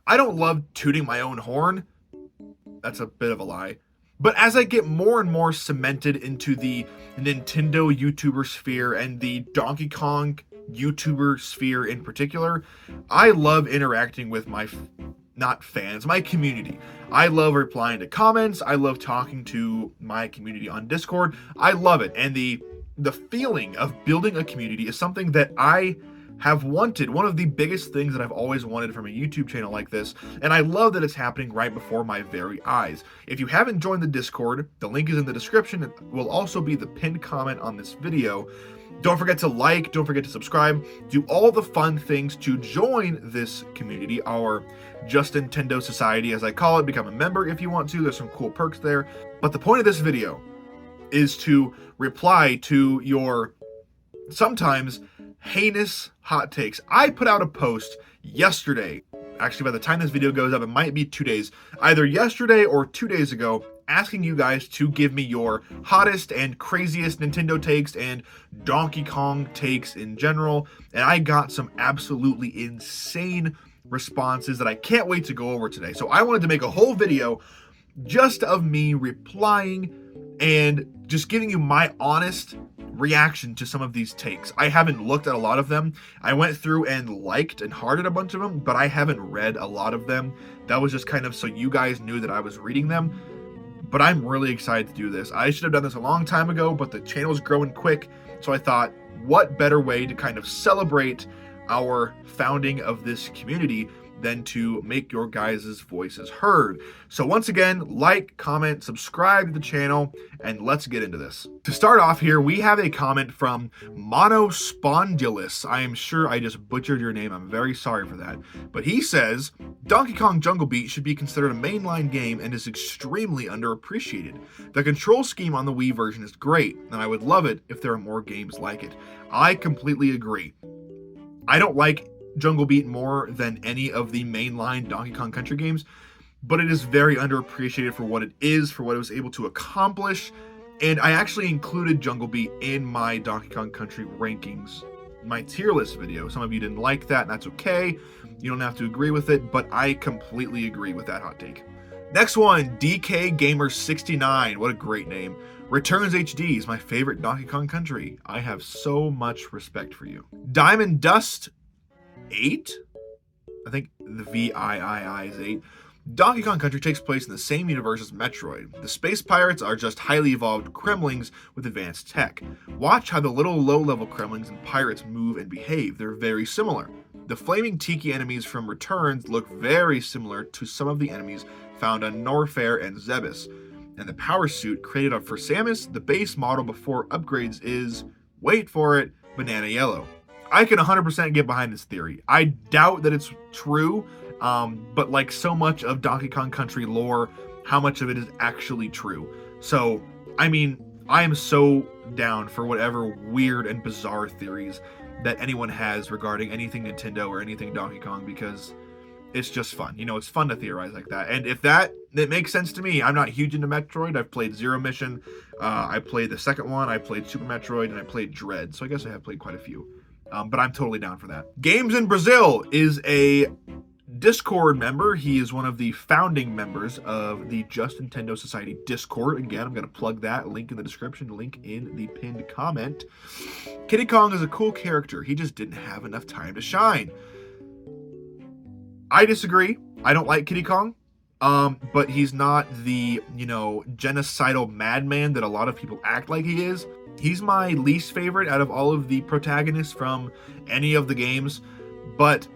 I don't love tooting my own horn. That's a bit of a lie. But as I get more and more cemented into the Nintendo YouTuber sphere and the Donkey Kong YouTuber sphere in particular, I love interacting with my not fans, my community. I love replying to comments. I love talking to my community on Discord. I love it. And the feeling of building a community is something that I have wanted. One of the biggest things that I've always wanted from a YouTube channel like this, and I love that it's happening right before my very eyes. If you haven't joined the Discord, the link is in the description. It will also be the pinned comment on this video. Don't forget to like, don't forget to subscribe, do all the fun things to join this community, our Just Nintendo Society, as I call it. Become a member if you want to. There's some cool perks there. But the point of this video is to reply to your sometimes heinous hot takes. I put out a post yesterday. Actually, by the time this video goes up, it might be 2 days. Either yesterday or 2 days ago, asking you guys to give me your hottest and craziest Nintendo takes and Donkey Kong takes in general. And I got some absolutely insane responses that I can't wait to go over today. So I wanted to make a whole video just of me replying and just giving you my honest reaction to some of these takes. I haven't looked at a lot of them. I went through and liked and hearted a bunch of them, but I haven't read a lot of them. That was just kind of so you guys knew that I was reading them. But I'm really excited to do this. I should have done this a long time ago, but the channel's growing quick. So I thought, what better way to kind of celebrate our founding of this community than to make your guys' voices heard. So once again, like, comment, subscribe to the channel, and let's get into this. To start off here, we have a comment from Monospondylus. I am sure I just butchered your name. I'm very sorry for that. But he says, Donkey Kong Jungle Beat should be considered a mainline game and is extremely underappreciated. The control scheme on the Wii version is great, and I would love it if there are more games like it. I completely agree. I don't like Jungle Beat more than any of the mainline Donkey Kong Country games, but it is very underappreciated for what it is, for what it was able to accomplish, and I actually included Jungle Beat in my Donkey Kong Country rankings, my tier list video. Some of you didn't like that, and that's okay. You don't have to agree with it, but I completely agree with that hot take. Next one, DK Gamer 69. What a great name. Returns HD is my favorite Donkey Kong Country. I have so much respect for you. Diamond Dust 8? I think the VIII is 8. Donkey Kong Country takes place in the same universe as Metroid. The space pirates are just highly evolved Kremlings with advanced tech. Watch how the little low-level Kremlings and pirates move and behave. They're very similar. The flaming tiki enemies from Returns look very similar to some of the enemies found on Norfair and Zebes. And the power suit created for Samus, the base model before upgrades is, wait for it, banana yellow. I can 100% get behind this theory. I doubt that it's true, but like so much of Donkey Kong Country lore, how much of it is actually true? So, I mean, I am so down for whatever weird and bizarre theories that anyone has regarding anything Nintendo or anything Donkey Kong, because it's just fun. You know, it's fun to theorize like that. And if it makes sense to me. I'm not huge into Metroid. I've played Zero Mission. I played the second one. I played Super Metroid, and I played Dread. So I guess I have played quite a few. But I'm totally down for that. Games in Brazil is a Discord member. He is one of the founding members of the Just Nintendo Society Discord. Again, I'm going to plug that. Link in the description. Link in the pinned comment. Kiddy Kong is a cool character. He just didn't have enough time to shine. I disagree. I don't like Kiddy Kong. But he's not the, genocidal madman that a lot of people act like he is. He's my least favorite out of all of the protagonists from any of the games, but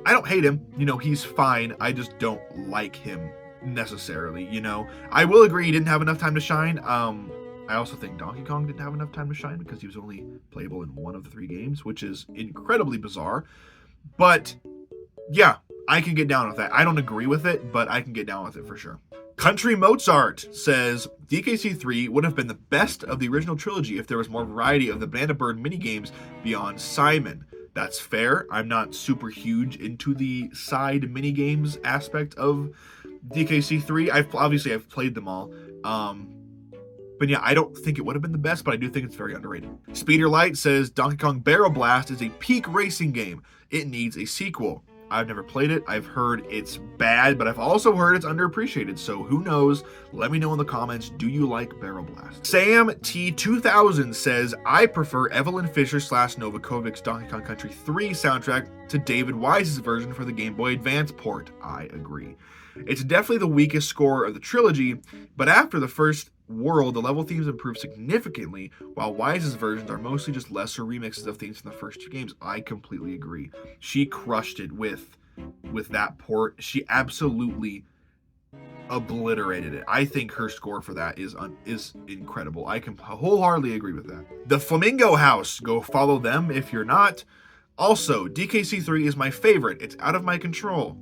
I don't hate him. He's fine. I just don't like him necessarily, I will agree he didn't have enough time to shine. I also think Donkey Kong didn't have enough time to shine because he was only playable in one of the 3 games, which is incredibly bizarre. But yeah, I can get down with that. I don't agree with it, but I can get down with it for sure. Country Mozart says, DKC3 would have been the best of the original trilogy if there was more variety of the Banana Bird minigames beyond Simon. That's fair. I'm not super huge into the side minigames aspect of DKC3. I've played them all. But yeah, I don't think it would have been the best, but I do think it's very underrated. Speeder Light says, Donkey Kong Barrel Blast is a peak racing game. It needs a sequel. I've never played it. I've heard it's bad, but I've also heard it's underappreciated. So who knows? Let me know in the comments. Do you like Barrel Blast? Sam T2000 says, I prefer Evelyn Fisher / Novakovic's Donkey Kong Country 3 soundtrack to David Wise's version for the Game Boy Advance port. I agree. It's definitely the weakest score of the trilogy, but after the first world, the level themes improved significantly, while Wise's versions are mostly just lesser remixes of themes from the first two games. I completely agree. She crushed it with that port. She absolutely obliterated it. I think her score for that is incredible. I can wholeheartedly agree with that. The Flamingo House, go follow them if you're not. Also, DKC3 is my favorite. It's out of my control.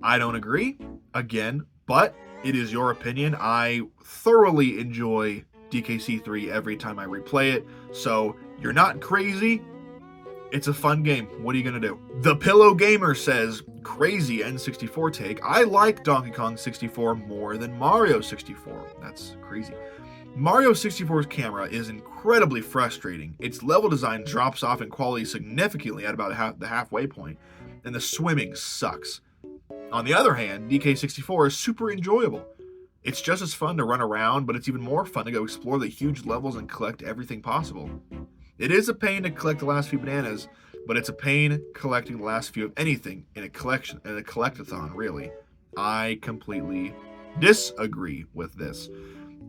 I don't agree, again, but it is your opinion. I thoroughly enjoy DKC3 every time I replay it, so you're not crazy. It's a fun game. What are you going to do? The Pillow Gamer says, crazy N64 take. I like Donkey Kong 64 more than Mario 64. That's crazy. Mario 64's camera is incredibly frustrating. Its level design drops off in quality significantly at about the halfway point, and the swimming sucks. On the other hand, DK64 is super enjoyable. It's just as fun to run around, but it's even more fun to go explore the huge levels and collect everything possible. It is a pain to collect the last few bananas, but it's a pain collecting the last few of anything in a collectathon, really. I completely disagree with this.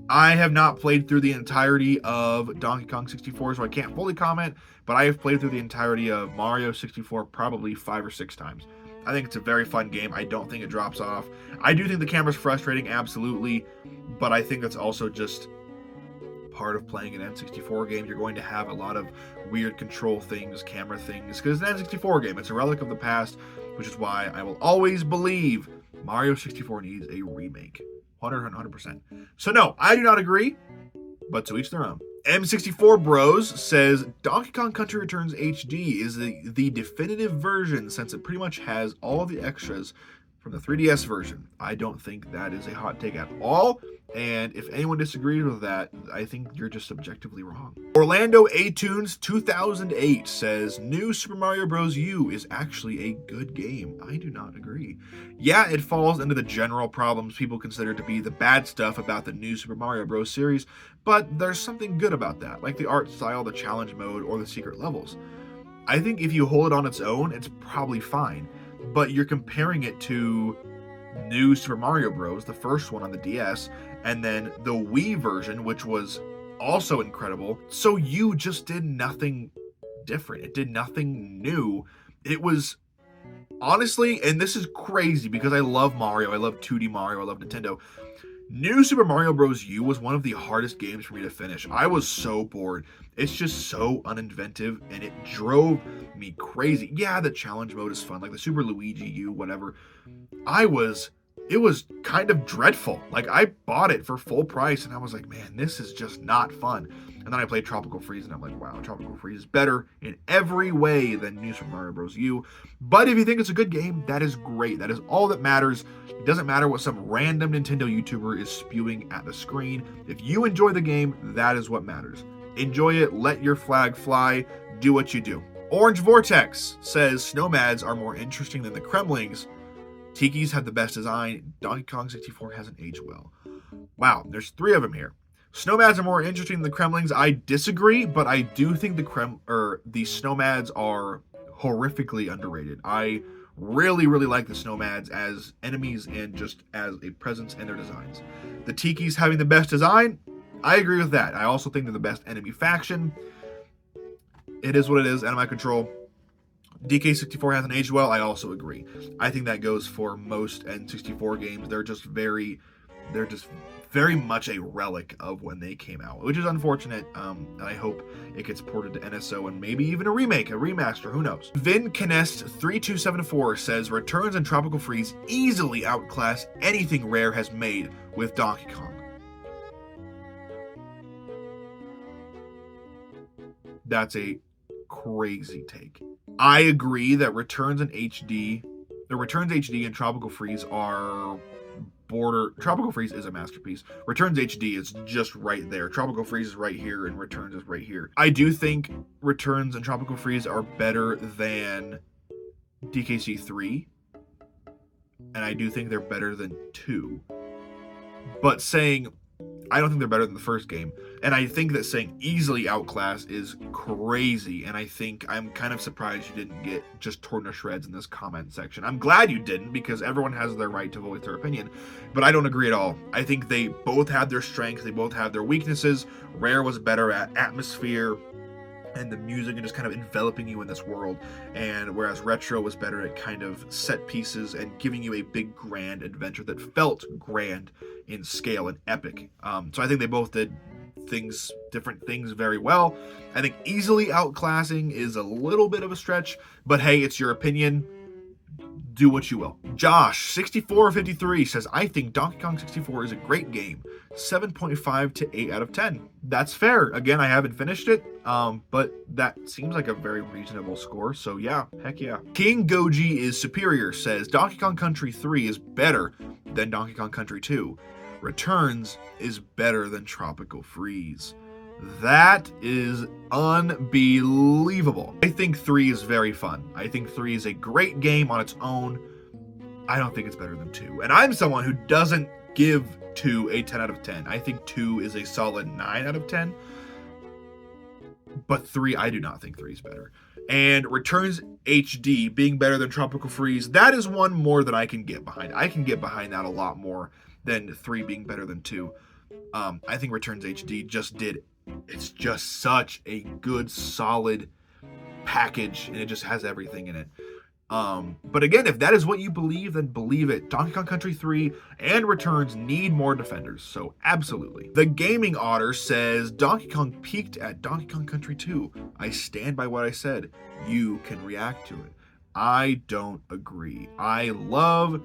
I have not played through the entirety of Donkey Kong 64, so I can't fully comment, but I have played through the entirety of Mario 64 probably 5 or 6 times. I think it's a very fun game. I don't think it drops off. I do think the camera's frustrating, absolutely, but I think that's also just part of playing an N64 game. You're going to have a lot of weird control things, camera things, because it's an N64 game. It's a relic of the past, which is why I will always believe Mario 64 needs a remake. 100%. So no, I do not agree, but to each their own. M64 Bros says Donkey Kong Country Returns HD is the definitive version since it pretty much has all the extras from the 3DS version. I don't think that is a hot take at all, and if anyone disagrees with that, I think you're just objectively wrong. Orlando A-Tunes 2008 says New Super Mario Bros. U is actually a good game. I do not agree. Yeah, it falls into the general problems people consider to be the bad stuff about the New Super Mario Bros. Series, but there's something good about that, like the art style, the challenge mode, or the secret levels. I think if you hold it on its own, it's probably fine, but you're comparing it to New Super Mario Bros., the first one on the DS, and then the Wii version, which was also incredible. So you just did nothing different. It did nothing new. It was honestly, and this is crazy because I love Mario, I love 2D Mario, I love Nintendo. New Super Mario Bros. U was one of the hardest games for me to finish. I was so bored. It's just so uninventive, and it drove me crazy. Yeah, the challenge mode is fun, like the Super Luigi U, whatever. It was kind of dreadful. Like, I bought it for full price, and I was like, man, this is just not fun. And then I played Tropical Freeze, and I'm like, wow, Tropical Freeze is better in every way than New Super Mario Bros. U. But if you think it's a good game, that is great. That is all that matters. It doesn't matter what some random Nintendo YouTuber is spewing at the screen. If you enjoy the game, that is what matters. Enjoy it, let your flag fly, do what you do. Orange Vortex says Snowmads are more interesting than the Kremlings. Tiki's had the best design. Donkey Kong 64 hasn't aged well. Wow, there's 3 of them here. Snowmads are more interesting than the Kremlings. I disagree, but I do think the Snowmads are horrifically underrated. I really, really like the Snowmads as enemies and just as a presence in their designs. The Tiki's having the best design, I agree with that. I also think they're the best enemy faction. It is what it is, out of my control. DK64 hasn't aged well, I also agree. I think that goes for most N64 games. They're just very much a relic of when they came out, which is unfortunate, and I hope it gets ported to NSO and maybe even a remake, a remaster, who knows. VinCanest3274 says Returns and Tropical Freeze easily outclass anything Rare has made with Donkey Kong. That's a crazy take. I agree that Returns HD and Tropical Freeze are Tropical Freeze is a masterpiece. Returns HD is just right there. Tropical Freeze is right here, and Returns is right here. I do think Returns and Tropical Freeze are better than DKC 3, and I do think they're better than 2. But saying I don't think they're better than the first game, and I think that saying easily outclass is crazy, and I think I'm kind of surprised you didn't get just torn to shreds in this comment section. I'm glad you didn't, because everyone has their right to voice their opinion, but I don't agree at all. I think they both had their strengths, they both had their weaknesses. Rare was better at atmosphere and the music and just kind of enveloping you in this world, and whereas Retro was better at kind of set pieces and giving you a big grand adventure that felt grand in scale and epic. So I think they both did different things very well. I think easily outclassing is a little bit of a stretch, but hey, it's your opinion. Do what you will. Josh 6453 says, I think Donkey Kong 64 is a great game. 7.5 to 8 out of 10. That's fair. Again, I haven't finished it, but that seems like a very reasonable score. So yeah, heck yeah. King Goji is superior says, Donkey Kong Country 3 is better than Donkey Kong Country 2. Returns is better than Tropical Freeze. That is unbelievable. I think 3 is very fun. I think 3 is a great game on its own. I don't think it's better than 2. And I'm someone who doesn't give 2 a 10 out of 10. I think 2 is a solid 9 out of 10. But 3, I do not think 3 is better. And Returns HD being better than Tropical Freeze, that is one more that I can get behind. I can get behind that a lot more than 3 being better than 2. I think Returns HD it's just such a good, solid package, and it just has everything in it. But again, if that is what you believe, then believe it. Donkey Kong Country 3 and Returns need more defenders, so absolutely. The Gaming Otter says, Donkey Kong peaked at Donkey Kong Country 2. I stand by what I said. You can react to it. I don't agree. I love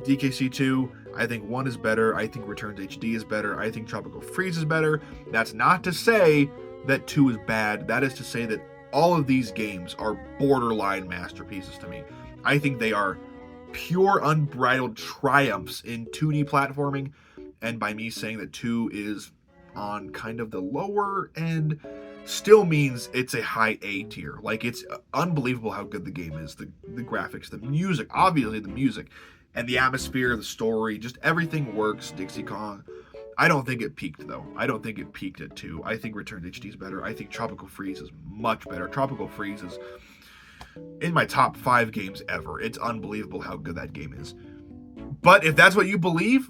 DKC 2. I think 1 is better. I think Returns HD is better. I think Tropical Freeze is better. That's not to say that 2 is bad. That is to say that all of these games are borderline masterpieces to me. I think they are pure, unbridled triumphs in 2D platforming. And by me saying that 2 is on kind of the lower end, still means it's a high A tier. Like, it's unbelievable how good the game is. The graphics, the music, obviously the music, and the atmosphere, the story, just everything works. Dixie Kong. I don't think it peaked, though. I don't think it peaked at 2. I think Returns HD is better. I think Tropical Freeze is much better. Tropical Freeze is in my top 5 games ever. It's unbelievable how good that game is. But if that's what you believe,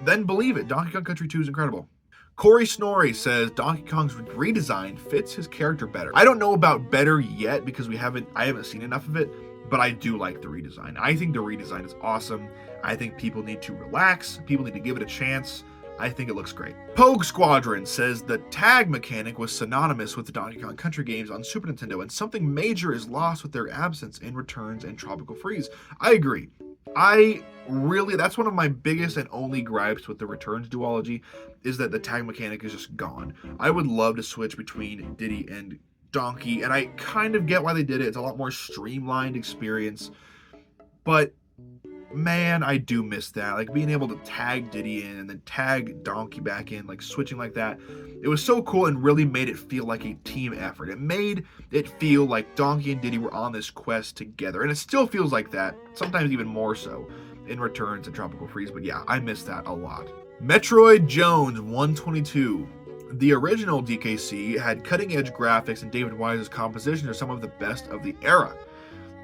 then believe it. Donkey Kong Country 2 is incredible. Corey Snorri says Donkey Kong's redesign fits his character better. I don't know about better yet because I haven't seen enough of it, but I do like the redesign. I think the redesign is awesome. I think people need to relax. People need to give it a chance. I think it looks great. Pogue Squadron says the tag mechanic was synonymous with the Donkey Kong Country games on Super Nintendo, and something major is lost with their absence in Returns and Tropical Freeze. I agree. That's one of my biggest and only gripes with the Returns duology, is that the tag mechanic is just gone. I would love to switch between Diddy and Donkey, and I kind of get why they did it. It's a lot more streamlined experience, but man, I do miss that. Like, being able to tag Diddy in and then tag Donkey back in, like switching like that. It was so cool and really made it feel like a team effort. It made it feel like Donkey and Diddy were on this quest together, and it still feels like that, sometimes even more so in Returns and Tropical Freeze. But yeah, I miss that a lot. Metroid Jones 122. The original DKC had cutting-edge graphics, and David Wise's compositions are some of the best of the era.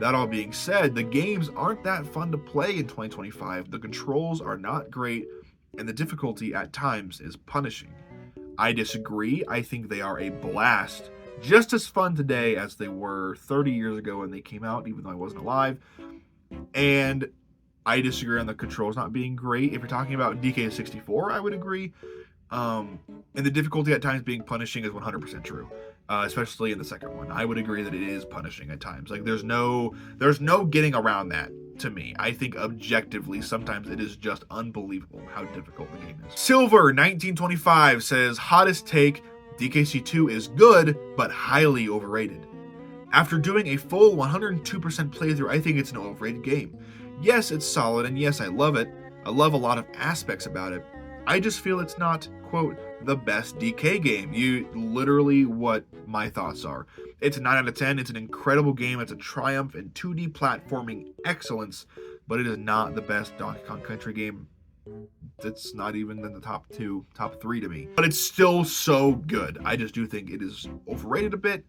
That all being said, the games aren't that fun to play in 2025. The controls are not great, and the difficulty at times is punishing. I disagree. I think they are a blast. Just as fun today as they were 30 years ago when they came out, even though I wasn't alive. And I disagree on the controls not being great. If you're talking about DK64, I would agree. And the difficulty at times being punishing is 100% true, especially in the second one. I would agree that it is punishing at times. Like, there's no getting around that to me. I think objectively, sometimes it is just unbelievable how difficult the game is. Silver 1925 says, hottest take, DKC2 is good, but highly overrated. After doing a full 102% playthrough, I think it's an overrated game. Yes, it's solid, and yes, I love it. I love a lot of aspects about it. I just feel it's not, quote, the best DK game. Literally what my thoughts are. It's a 9 out of 10. It's an incredible game. It's a triumph in 2D platforming excellence, but it is not the best Donkey Kong Country game. It's not even in the top 3 to me. But it's still so good. I just do think it is overrated a bit.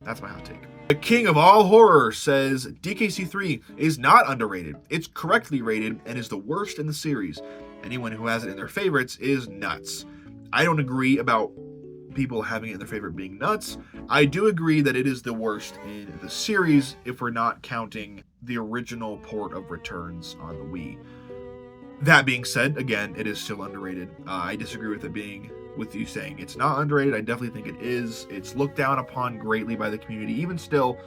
That's my hot take. The king of all horror says DKC3 is not underrated. It's correctly rated and is the worst in the series. Anyone who has it in their favorites is nuts. I don't agree about people having it in their favorite being nuts. I do agree that it is the worst in the series if we're not counting the original port of Returns on the Wii. That being said, again, it is still underrated. I disagree with you saying it's not underrated. I definitely think it is. It's looked down upon greatly by the community, even still,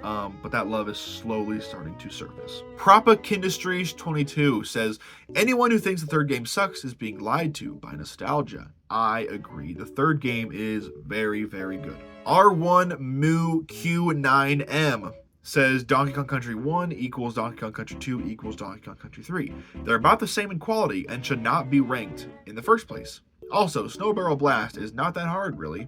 but that love is slowly starting to surface. Propa Kindustries 22 says, anyone who thinks the third game sucks is being lied to by nostalgia. I agree. The third game is very, very good. R1 Moo Q9M says Donkey Kong Country 1 equals Donkey Kong Country 2 equals Donkey Kong Country 3. They're about the same in quality and should not be ranked in the first place. Also, Snow Barrel Blast is not that hard, really.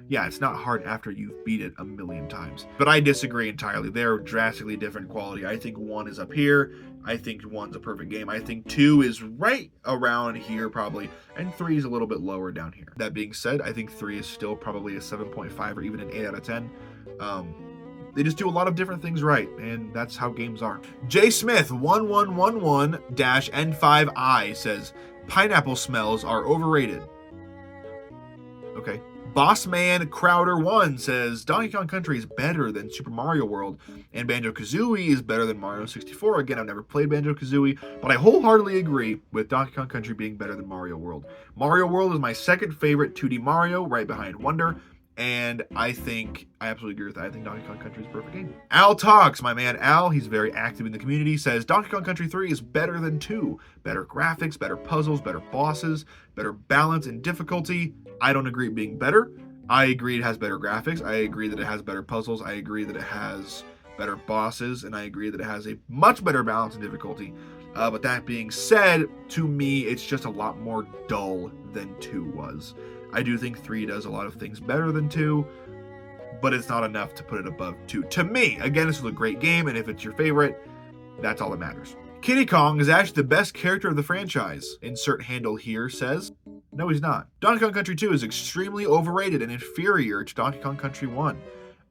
Yeah, it's not hard after you've beat it a million times. But I disagree entirely. They're drastically different quality. I think 1 is up here. I think 1's a perfect game. I think 2 is right around here, probably. And 3 is a little bit lower down here. That being said, I think 3 is still probably a 7.5 or even an 8 out of 10. They just do a lot of different things right, and that's how games are. J Smith 1111-N5I says, pineapple smells are overrated. Okay. Bossman Crowder 1 says, Donkey Kong Country is better than Super Mario World, and Banjo-Kazooie is better than Mario 64. Again, I've never played Banjo-Kazooie, but I wholeheartedly agree with Donkey Kong Country being better than Mario World. Mario World is my second favorite 2D Mario, right behind Wonder, and I absolutely agree with that. I think Donkey Kong Country is a perfect game. Al Talks, my man Al, he's very active in the community, says Donkey Kong Country 3 is better than 2. Better graphics, better puzzles, better bosses, better balance and difficulty. I don't agree it being better. I agree it has better graphics. I agree that it has better puzzles. I agree that it has better bosses. And I agree that it has a much better balance and difficulty. But that being said, to me, it's just a lot more dull than 2 was. I do think 3 does a lot of things better than 2, but it's not enough to put it above 2. To me, again, this is a great game, and if it's your favorite, that's all that matters. Kiddy Kong is actually the best character of the franchise. Insert handle here says, no, he's not. Donkey Kong Country 2 is extremely overrated and inferior to Donkey Kong Country 1.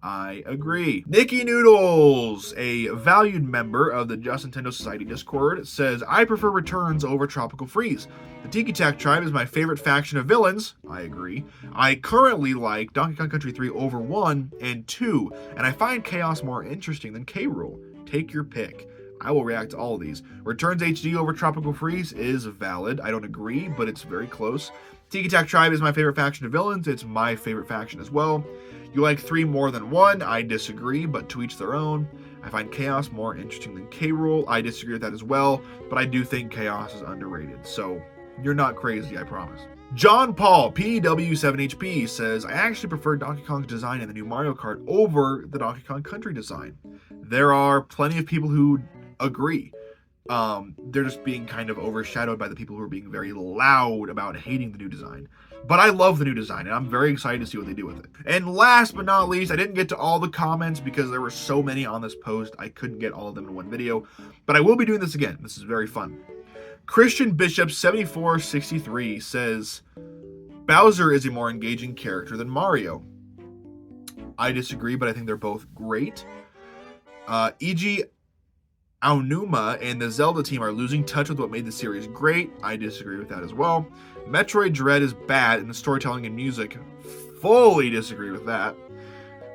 I agree. Nikki Noodles, a valued member of the Just Nintendo Society Discord, says, I prefer Returns over Tropical Freeze. The Tiki Tak Tribe is my favorite faction of villains. I agree. I currently like Donkey Kong Country 3 over 1 and 2, and I find Chaos more interesting than K. Rool. Take your pick. I will react to all of these. Returns HD over Tropical Freeze is valid. I don't agree, but it's very close. Tiki Tak Tribe is my favorite faction of villains. It's my favorite faction as well. You like 3 more than 1. I disagree, but to each their own. I find Chaos more interesting than K. Rool. I disagree with that as well, but I do think Chaos is underrated. So you're not crazy, I promise. John Paul, PW7HP, says, I actually prefer Donkey Kong's design in the new Mario Kart over the Donkey Kong Country design. There are plenty of people who agree. They're just being kind of overshadowed by the people who are being very loud about hating the new design. But I love the new design, and I'm very excited to see what they do with it. And last but not least, I didn't get to all the comments because there were so many on this post, I couldn't get all of them in one video. But I will be doing this again. This is very fun. Christian Bishop 7463 says, Bowser is a more engaging character than Mario. I disagree, but I think they're both great. E.G. Aonuma and the Zelda team are losing touch with what made the series great. I disagree with that as well. Metroid Dread is bad, and the storytelling and music, fully disagree with that.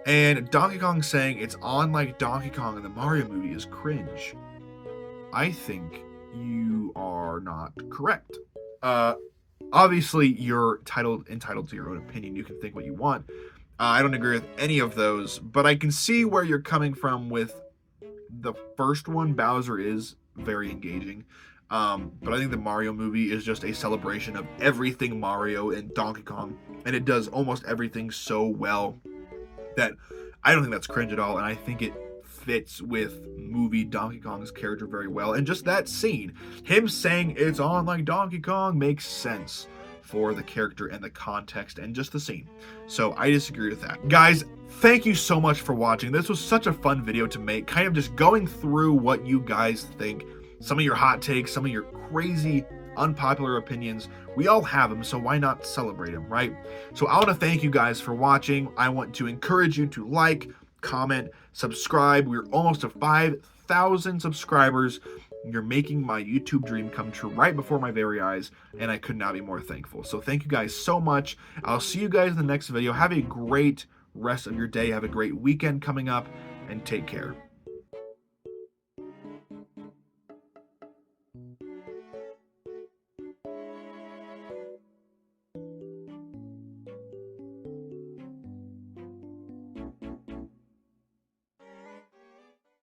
And Donkey Kong saying it's on like Donkey Kong in the Mario movie is cringe. I think you are not correct. Obviously, you're entitled to your own opinion. You can think what you want. I don't agree with any of those, but I can see where you're coming from with the first one. Bowser is very engaging. But I think the Mario movie is just a celebration of everything Mario and Donkey Kong, and it does almost everything so well that I don't think that's cringe at all, and I think it fits with movie Donkey Kong's character very well. And just that scene, him saying it's on like Donkey Kong, makes sense. for the character and the context and just the scene. So I disagree with that. Guys, thank you so much for watching. This was such a fun video to make, kind of just going through what you guys think, some of your hot takes, some of your crazy unpopular opinions. We all have them, so why not celebrate them, right? So I want to thank you guys for watching. I want to encourage you to like, comment, subscribe. We're almost to 5,000 subscribers. You're making my YouTube dream come true right before my very eyes, and I could not be more thankful. So thank you guys so much. I'll see you guys in the next video. Have a great rest of your day. Have a great weekend coming up, and take care.